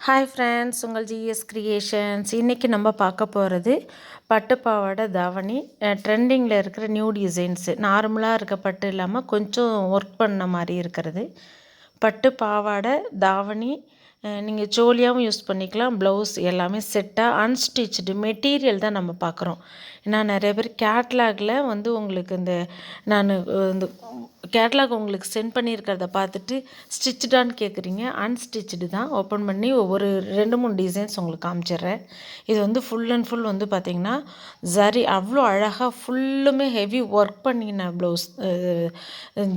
Hi friends, உங்கள் GS creations. இன்றைக்கி நம்ம பார்க்க போகிறது பட்டு பாவாடை தாவணி. ட்ரெண்டிங்கில் இருக்கிற நியூ டிசைன்ஸு. நார்மலாக இருக்க பட்டு இல்லாமல் கொஞ்சம் ஒர்க் பண்ண மாதிரி இருக்கிறது பட்டு பாவாடை தாவணி. நீங்கள் சோலியாகவும் யூஸ் பண்ணிக்கலாம், ப்ளவுஸ் எல்லாமே செட்டாக அன்ஸ்டிச்சுடு மெட்டீரியல் தான் நம்ம பார்க்குறோம். ஏன்னா நிறைய பேர் கேட்லாகில் வந்து உங்களுக்கு நான் இந்த கேட்லாக் உங்களுக்கு சென்ட் பண்ணியிருக்கிறத பார்த்துட்டு ஸ்டிச்சுடான்னு கேட்குறீங்க. அன்ஸ்டிச்சுடு தான். ஓப்பன் பண்ணி ஒவ்வொரு 2-3 டிசைன்ஸ் உங்களுக்கு காமிச்சிடுறேன். இது வந்து ஃபுல் அண்ட் ஃபுல் வந்து பார்த்திங்கன்னா ஜரி அவ்வளோ அழகாக ஃபுல்லுமே ஹெவி ஒர்க் பண்ணின ப்ளவுஸ்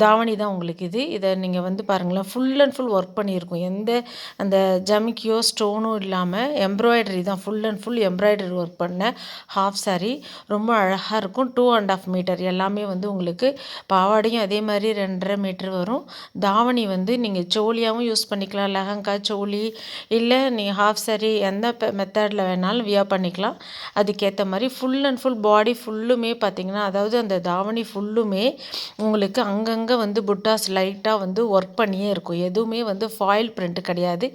தாவணி தான் உங்களுக்கு இது. இதை நீங்கள் வந்து பாருங்களேன், ஃபுல் அண்ட் ஃபுல் ஒர்க் பண்ணியிருக்கும். எந்த அந்த ஜமிக்கியோ ஸ்டோனும் இல்லாமல் எம்ப்ராய்டரி தான், full and full embroidery work பண்ண ஹாஃப் சாரி. ரொம்ப அழகாக இருக்கும். 2.5 மீட்டர் எல்லாமே வந்து உங்களுக்கு. பாவாடையும் அதே மாதிரி 2.5 மீட்டர் வரும். தாவணி வந்து நீங்கள் சோலியாகவும் யூஸ் பண்ணிக்கலாம், லெஹங்கா சோலி, இல்லை நீங்கள் ஹாஃப் சாரி எந்த மெத்தடில் வேணாலும் வியர் பண்ணிக்கலாம். அதுக்கேற்ற மாதிரி ஃபுல் அண்ட் ஃபுல் பாடி ஃபுல்லுமே பார்த்திங்கன்னா, அதாவது அந்த தாவணி ஃபுல்லுமே உங்களுக்கு அங்கங்கே வந்து புட்டாஸ் லைட்டாக வந்து ஒர்க் பண்ணியே இருக்கும். எதுவுமே வந்து ஃபாயில் பிரிண்ட் கிடையாது,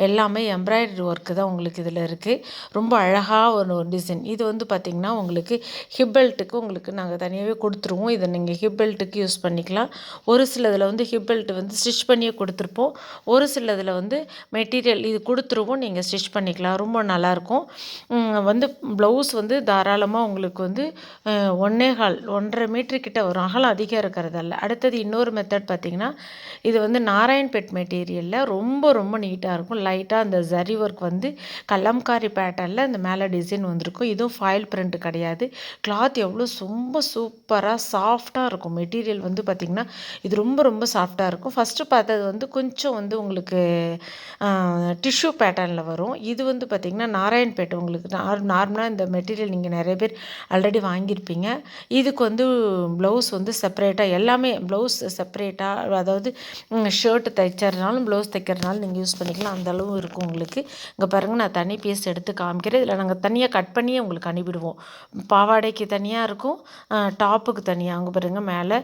எல்லாமே எம்ப்ராய்டரி ஒர்க்கு தான் உங்களுக்கு இதில் இருக்குது. ரொம்ப அழகாக ஒரு டிசைன். இது வந்து பார்த்திங்கன்னா உங்களுக்கு ஹிப் பெல்ட்டுக்கு உங்களுக்கு நாங்கள் தனியாகவே கொடுத்துருவோம். இதை நீங்கள் ஹிப் பெல்ட்டுக்கு யூஸ் பண்ணிக்கலாம். ஒரு சிலதில் வந்து ஹிப் பெல்ட் வந்து ஸ்டிச் பண்ணியே கொடுத்துருப்போம். ஒரு சிலதில் வந்து மெட்டீரியல் இது கொடுத்துருவோம், நீங்கள் ஸ்டிச் பண்ணிக்கலாம். ரொம்ப நல்லாயிருக்கும். வந்து ப்ளவுஸ் வந்து தாராளமாக உங்களுக்கு வந்து 1.5 மீட்டர் கிட்ட வரும். அகலம் அதிகம் இருக்கிறதில்ல. அடுத்தது இன்னொரு மெத்தட் பார்த்திங்கன்னா, இது வந்து நாராயண்பேட் மெட்டீரியலில் ரொம்ப ரொம்ப நீட்டாக இருக்கும். லைட்டாக அந்த ஜரி ஒர்க் வந்து கலம்காரி பேட்டர்னில் அந்த மேலே டிசைன் வந்திருக்கும். இதுவும் ஃபாயில் பிரிண்ட் கிடையாது. கிளாத் எவ்வளோ ரொம்ப சூப்பராக சாஃப்டாக இருக்கும். மெட்டீரியல் வந்து பார்த்திங்கன்னா இது ரொம்ப ரொம்ப சாஃப்டாக இருக்கும். ஃபஸ்ட்டு பார்த்தது வந்து கொஞ்சம் வந்து உங்களுக்கு டிஷ்யூ பேட்டர்னில் வரும். இது வந்து பார்த்திங்கன்னா நாராயண்பேட் உங்களுக்கு நார்மலாக இந்த மெட்டீரியல் நீங்கள் நிறைய பேர் ஆல்ரெடி வாங்கியிருப்பீங்க. இதுக்கு வந்து ப்ளவுஸ் வந்து செப்பரேட்டாக எல்லாமே ப்ளவுஸ் செப்பரேட்டாக, அதாவது ஷர்ட்டு தைச்சறதுனாலும் ப்ளவுஸ் தைக்கிறதுனாலும் நீங்கள் யூஸ் பண்ணிக்கலாம். அந்தளவு இருக்கும் உங்களுக்கு. இங்கே பாருங்கள், நான் தனி பீஸ் எடுத்து காமிக்கிறேன். இதில் நாங்கள் தனியாக கட் பண்ணியே உங்களுக்கு அனுப்பிடுவோம். பாவாடைக்கு தனியாக இருக்கும், டாப்புக்கு தனியாக. அங்கே பாருங்கள் மேலே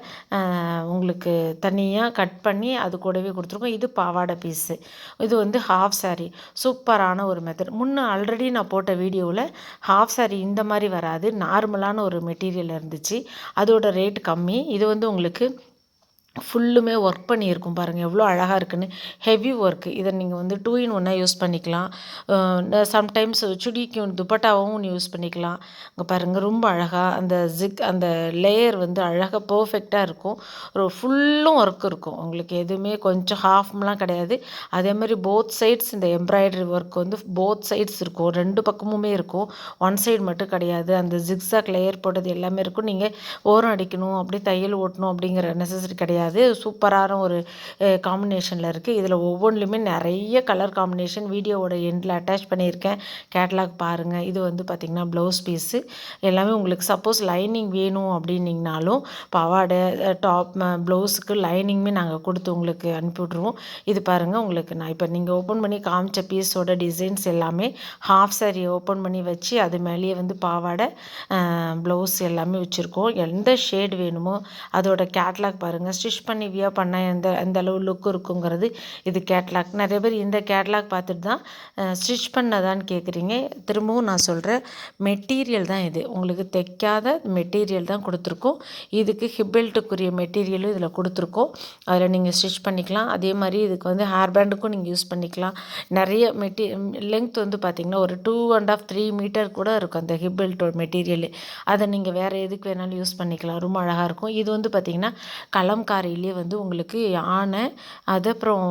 உங்களுக்கு தனியாக கட் பண்ணி அது கூடவே கொடுத்துருக்கோம். இது பாவாடை பீஸு. இது வந்து ஹாஃப் சாரி. சூப்பரான ஒரு மெத்தட். முன்னே ஆல்ரெடி நான் போட்ட வீடியோவில் ஹாஃப் சாரி இந்த மாதிரி வராது, நார்மலான ஒரு மெட்டீரியல் இருந்துச்சு. அதோட ரேட் கம்மி. இது வந்து உங்களுக்கு ஃபுல்லுமே ஒர்க் பண்ணியிருக்கும். பாருங்கள் எவ்வளோ அழகாக இருக்குன்னு. Heavy work. இதை நீங்கள் வந்து 2 in 1 யூஸ் பண்ணிக்கலாம். சம்டைம்ஸ் சுடிக்கும் துப்பட்டாவும் யூஸ் பண்ணிக்கலாம். இங்கே பாருங்கள் ரொம்ப அழகாக அந்த லேயர் வந்து அழகாக பர்ஃபெக்டாக இருக்கும். ஒரு ஃபுல்லும் ஒர்க் இருக்கும் உங்களுக்கு. எதுவுமே கொஞ்சம் ஹாஃப்லாம் கிடையாது. அதே மாதிரி போத் சைட்ஸ் இந்த எம்ப்ராய்டரி ஒர்க் வந்து போத் சைட்ஸ் இருக்கும். 2 பக்கமுமே இருக்கும். ஒன் சைடு மட்டும் கிடையாது. அந்த ஜிக்ஸாக் லேயர் போட்டது எல்லாமே இருக்கும். நீங்கள் ஓரம் அடிக்கணும், அப்படியே தையல் ஓட்டணும் அப்படிங்கிற நெசசரி கிடையாது. சூப்பரான ஒரு காம்பினேஷனில் இருக்குது. இதில் ஒவ்வொன்றுலையுமே நிறைய கலர் காம்பினேஷன் வீடியோவோட எண்டில் அட்டாச் பண்ணியிருக்கேன். கேட்லாக் பாருங்கள். இது வந்து பார்த்திங்கன்னா ப்ளவுஸ் பீஸு எல்லாமே உங்களுக்கு. சப்போஸ் லைனிங் வேணும் அப்படின்னிங்கனாலும் பாவாடை டாப் ப்ளவுஸுக்கு லைனிங்குமே நாங்கள் கொடுத்து உங்களுக்கு அனுப்பிவிட்ருவோம். இது பாருங்கள் உங்களுக்கு. நான் இப்போ நீங்கள் ஓப்பன் பண்ணி காமிச்ச பீஸோட டிசைன்ஸ் எல்லாமே ஹாஃப் சாரி ஓப்பன் பண்ணி வச்சு அது மேலேயே வந்து பாவாடை ப்ளவுஸ் எல்லாமே வச்சுருக்கோம். எந்த ஷேடு வேணுமோ அதோட கேட்லாக் பாருங்கள். ஸ்டிச் பண்ணி வியர் பண்ண எந்த அளவு லுக் இருக்குங்கிறது இது கேட்லாக். நிறைய பேர் இந்த கேட்லாக் பார்த்துட்டு தான் ஸ்டிச் பண்ணதான்னு கேட்குறீங்க. திரும்பவும் நான் சொல்கிறேன், மெட்டீரியல் தான் இது. உங்களுக்கு தைக்காத மெட்டீரியல் தான் கொடுத்துருக்கோம். இதுக்கு ஹிப் பெல்ட்டுக்குரிய மெட்டீரியலும் இதில் கொடுத்துருக்கோம். அதில் நீங்கள் ஸ்டிச் பண்ணிக்கலாம். அதே மாதிரி இதுக்கு வந்து ஹேர் பேண்டுக்கும் நீங்கள் யூஸ் பண்ணிக்கலாம். நிறைய லென்த் வந்து பார்த்திங்கன்னா ஒரு 2.5-3 மீட்டர் கூட இருக்கும் அந்த ஹிப் பெல்ட்டோட மெட்டீரியல். அதை நீங்கள் வேறு எதுக்கு வேணாலும் யூஸ் பண்ணிக்கலாம். ரொம்ப அழகாக இருக்கும். இது வந்து பார்த்திங்கன்னா கலம்காரியிலே வந்து உங்களுக்கு யானை, அது அப்புறம்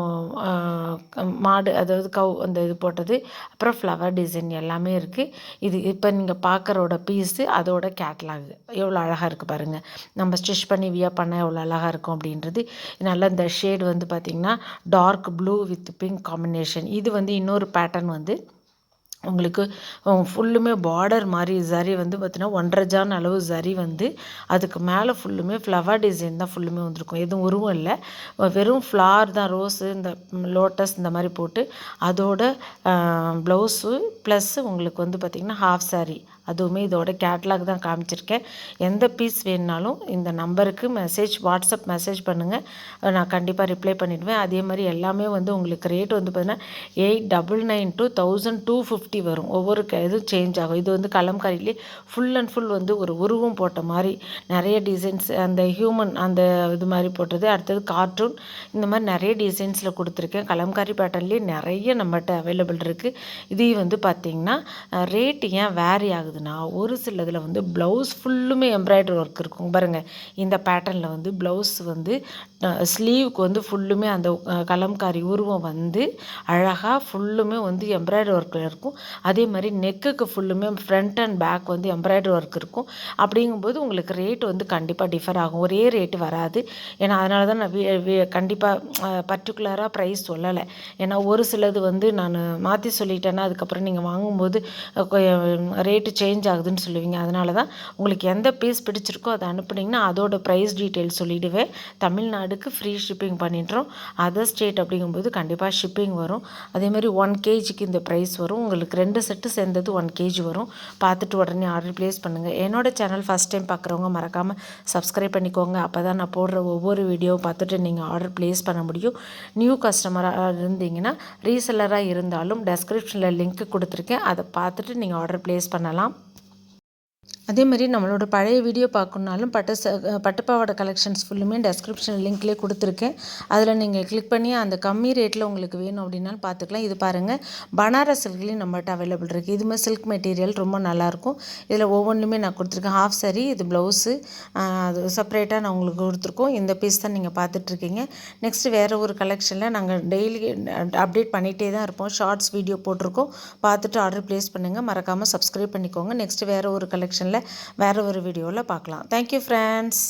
மாடு, அதாவது கவ் அந்த இது போட்டது, அப்புறம் ஃப்ளவர் டிசைன் எல்லாமே இருக்குது. இது இப்போ நீங்கள் பார்க்குறோட பீஸு அதோட கேட்லாக் எவ்வளோ அழகாக இருக்குது பாருங்கள். நம்ம ஸ்டிச் பண்ணி வியர் பண்ணால் எவ்வளோ அழகாக இருக்கும் அப்படின்றது. நல்லா இந்த ஷேடு வந்து பார்த்திங்கன்னா dark blue with pink combination. இது வந்து இன்னொரு பேட்டர்ன் வந்து உங்களுக்கு ஃபுல்லுமே பார்டர் மாதிரி ஜரி வந்து பார்த்தீங்கன்னா 1.5 ஜான் அளவு ஜரி வந்து அதுக்கு மேலே ஃபுல்லுமே ஃப்ளவர் டிசைன் தான் ஃபுல்லுமே வந்திருக்கும். எதுவும் உருவம் இல்லை, வெறும் ஃப்ளார் தான். ரோஸு, இந்த லோட்டஸ் இந்த மாதிரி போட்டு அதோட ப்ளவுஸு ப்ளஸ்ஸு உங்களுக்கு வந்து பார்த்திங்கன்னா ஹாஃப் சாரி அதுவுமே இதோட கேட்லாக் தான் காமிச்சிருக்கேன். எந்த பீஸ் வேணுனாலும் இந்த நம்பருக்கு வாட்ஸ்அப் மெசேஜ் பண்ணுங்கள், நான் கண்டிப்பாக ரிப்ளை பண்ணிவிடுவேன். அதே மாதிரி எல்லாமே வந்து உங்களுக்கு ரேட் வந்து பார்த்தீங்கன்னா 899 to 1250 வரும். ஒவ்வொரு இதுவும் சேஞ்ச் ஆகும். இது வந்து கலம்காரிலே ஃபுல் அண்ட் ஃபுல் வந்து ஒரு உருவம் போட்ட மாதிரி நிறைய டிசைன்ஸ், அந்த ஹியூமன் அந்த இது மாதிரி போட்டது, அடுத்தது கார்ட்டூன், இந்த மாதிரி நிறைய டிசைன்ஸில் கொடுத்துருக்கேன். கலம்காரி பேட்டர்ன்லேயே நிறைய நம்மகிட்ட அவைலபிள் இருக்குது. இதையும் வந்து பார்த்திங்கன்னா ரேட்டு ஏன் வேரி ஆகுதுன்னா, ஒரு சிலதில் வந்து ப்ளவுஸ் ஃபுல்லுமே எம்ப்ராய்டரி ஒர்க் இருக்கும் பாருங்கள். இந்த பேட்டர்னில் வந்து ப்ளவுஸ் வந்து ஸ்லீவுக்கு வந்து ஃபுல்லுமே அந்த கலம்காரி உருவம் வந்து அழகாக ஃபுல்லுமே வந்து எம்ப்ராய்டரி ஒர்க்கில் இருக்கும். அதே மாதிரி நெக்குக்கு ஃபுல்லுமே ஃப்ரண்ட் அண்ட் பேக் வந்து எம்ப்ராய்டரி ஒர்க் இருக்கும். அப்படிங்கும்போது உங்களுக்கு ரேட் வந்து கண்டிப்பாக டிஃபர் ஆகும், ஒரே ரேட்டு வராது. ஏன்னா அதனால தான் நான் கண்டிப்பாக பர்டிகுலராக ப்ரைஸ் சொல்லலை. ஏன்னா ஒரு சிலது வந்து நான் மாற்றி சொல்லிட்டேன்னா அதுக்கப்புறம் நீங்கள் வாங்கும்போது ரேட்டு சேஞ்ச் ஆகுதுன்னு சொல்லுவீங்க. அதனால தான் உங்களுக்கு எந்த பீஸ் பிடிச்சிருக்கோ அதை அனுப்புனீங்கன்னா அதோட ப்ரைஸ் டீட்டெயில் சொல்லிவிடுவேன். தமிழ்நாடுக்கு ஃப்ரீ ஷிப்பிங் பண்ணிட்டுறோம். அதர் ஸ்டேட் அப்படிங்கும்போது கண்டிப்பாக ஷிப்பிங் வரும். அதேமாதிரி 1 kgக்கு இந்த ப்ரைஸ் வரும். உங்களுக்கு 2 செட்டு சேர்ந்தது 1 kg வரும். பார்த்துட்டு உடனே ஆர்டர் ப்ளேஸ் பண்ணுங்கள். என்னோடய சேனல் ஃபஸ்ட் டைம் பார்க்குறவங்க மறக்காமல் சப்ஸ்கிரைப் பண்ணிக்கோங்க. அப்போ தான் நான் போடுற ஒவ்வொரு வீடியோவும் பார்த்துட்டு நீங்கள் ஆர்டர் ப்ளேஸ் பண்ண முடியும். நியூ கஸ்டமராக இருந்தீங்கன்னா, ரீசெல்லராக இருந்தாலும் டெஸ்கிரிப்ஷனில் லிங்க் கொடுத்துருக்கேன், அதை பார்த்துட்டு நீங்கள் ஆர்டர் ப்ளேஸ் பண்ணலாம். அதேமாதிரி நம்மளோட பழைய வீடியோ பார்க்கணுன்னாலும் பட்டுப்பாவாடை கலெக்ஷன்ஸ் ஃபுல்லுமே டெஸ்கிரிப்ஷன் லிங்க்லேயே கொடுத்துருக்கேன். அதில் நீங்கள் கிளிக் பண்ணி அந்த கம்மி ரேட்டில் உங்களுக்கு வேணும் அப்படின்னாலும் பார்த்துக்கலாம். இது பாருங்கள், பனாரஸ் சில்க்லேயும் நம்மகிட்ட அவைலபிள் இருக்குது. இதுமாதிரி சில்க் மெட்டீரியல் ரொம்ப நல்லாயிருக்கும். இதில் ஒவ்வொன்றுமே நான் கொடுத்துருக்கேன். ஹாஃப் சாரி, இது ப்ளவுஸு, அது செப்பரேட்டாக நான் உங்களுக்கு கொடுத்துருக்கோம். இந்த பீஸ் தான் நீங்கள் பார்த்துட்ருக்கீங்க. நெக்ஸ்ட்டு வேறு ஒரு கலெக்ஷனில் நாங்கள் டெய்லி அப்டேட் பண்ணிகிட்டே தான் இருப்போம். ஷார்ட்ஸ் வீடியோ போட்டிருக்கோம், பார்த்துட்டு ஆர்டர் ப்ளேஸ் பண்ணுங்கள். மறக்காமல் சப்ஸ்கிரைப் பண்ணிக்கோங்க. நெக்ஸ்ட்டு வேறு ஒரு கலெக்ஷனில் வேறு ஒரு வீடியோவில் பார்க்கலாம். Thank you friends.